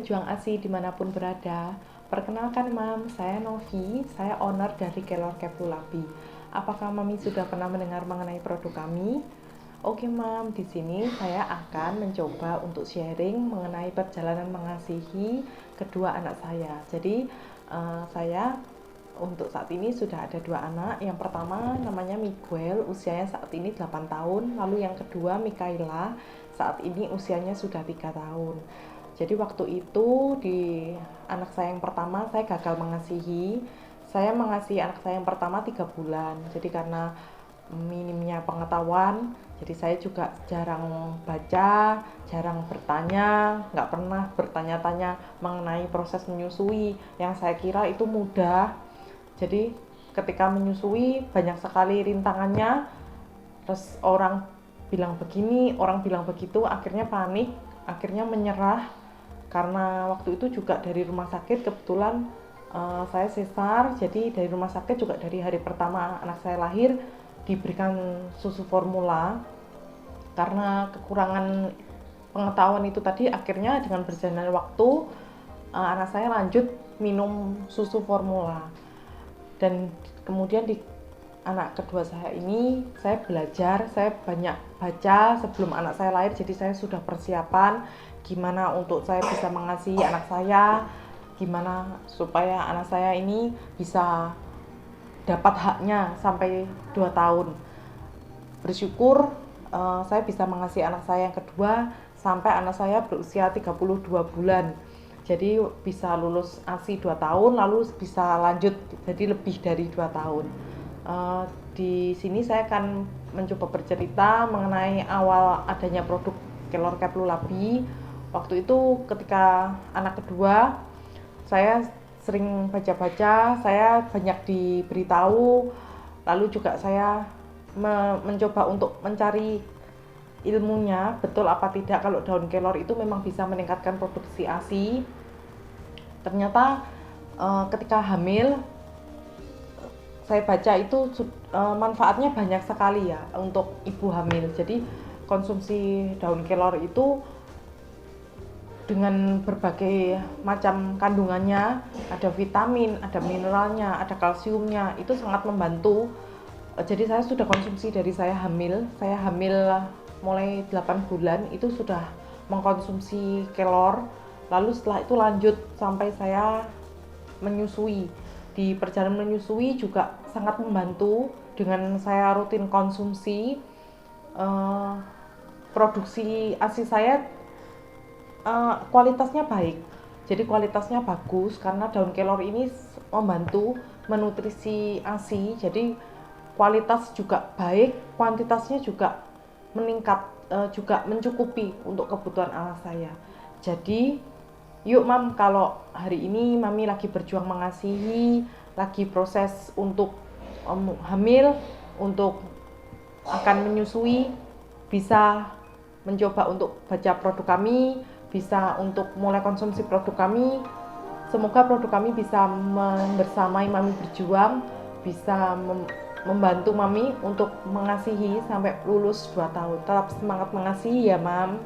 pejuang ASI dimanapun berada. Perkenalkan Mam, saya Novi, saya owner dari Kelor Kepulauan. Apakah Mami sudah pernah mendengar mengenai produk kami? Oke Mam, di sini saya akan mencoba untuk sharing mengenai perjalanan mengasihi kedua anak saya. Jadi saya untuk saat ini sudah ada 2 anak. Yang pertama namanya Miguel, usianya saat ini 8 tahun. Lalu yang kedua Mikaela, saat ini usianya sudah 3 tahun. Jadi waktu itu di anak saya yang pertama saya gagal mengasihi. Saya mengasihi anak saya yang pertama 3 bulan. Jadi karena minimnya pengetahuan, jadi saya juga jarang baca, jarang bertanya, nggak pernah bertanya-tanya mengenai proses menyusui yang saya kira itu mudah. Jadi ketika menyusui banyak sekali rintangannya, terus orang bilang begini, orang bilang begitu, akhirnya panik, akhirnya menyerah. Karena waktu itu juga dari rumah sakit kebetulan saya sesar, jadi dari rumah sakit juga dari hari pertama anak saya lahir diberikan susu formula. Karena kekurangan pengetahuan itu tadi, akhirnya dengan berjalannya waktu anak saya lanjut minum susu formula. Dan kemudian di anak kedua saya ini saya belajar, saya banyak baca sebelum anak saya lahir, jadi saya sudah persiapan gimana untuk saya bisa mengasihi anak saya, gimana supaya anak saya ini bisa dapat haknya sampai 2 tahun. Bersyukur saya bisa mengasihi anak saya yang kedua sampai anak saya berusia 32 bulan. Jadi bisa lulus ASI 2 tahun, lalu bisa lanjut jadi lebih dari 2 tahun. Di sini saya akan mencoba bercerita mengenai awal adanya produk Kelor Kepulauan. Waktu itu ketika anak kedua saya sering baca-baca, saya banyak diberitahu, lalu juga saya mencoba untuk mencari ilmunya, betul apa tidak kalau daun kelor itu memang bisa meningkatkan produksi ASI. Ternyata ketika hamil saya baca itu manfaatnya banyak sekali ya untuk ibu hamil. Jadi konsumsi daun kelor itu dengan berbagai macam kandungannya, ada vitamin, ada mineralnya, ada kalsiumnya, itu sangat membantu. Jadi saya sudah konsumsi dari saya hamil mulai 8 bulan itu sudah mengkonsumsi kelor, lalu setelah itu lanjut sampai saya menyusui. Di perjalanan menyusui juga sangat membantu dengan saya rutin konsumsi, produksi ASI saya kualitasnya baik. Jadi kualitasnya bagus karena daun kelor ini membantu menutrisi ASI. Jadi kualitas juga baik, kuantitasnya juga meningkat, juga mencukupi untuk kebutuhan anak saya. Jadi yuk Mam, kalau hari ini Mami lagi berjuang mengasihi, lagi proses untuk hamil, untuk akan menyusui, bisa mencoba untuk baca produk kami, bisa untuk mulai konsumsi produk kami. Semoga produk kami bisa membersamai Mami berjuang, bisa membantu Mami untuk mengasihi sampai lulus 2 tahun. Tetap semangat mengasihi ya Mam.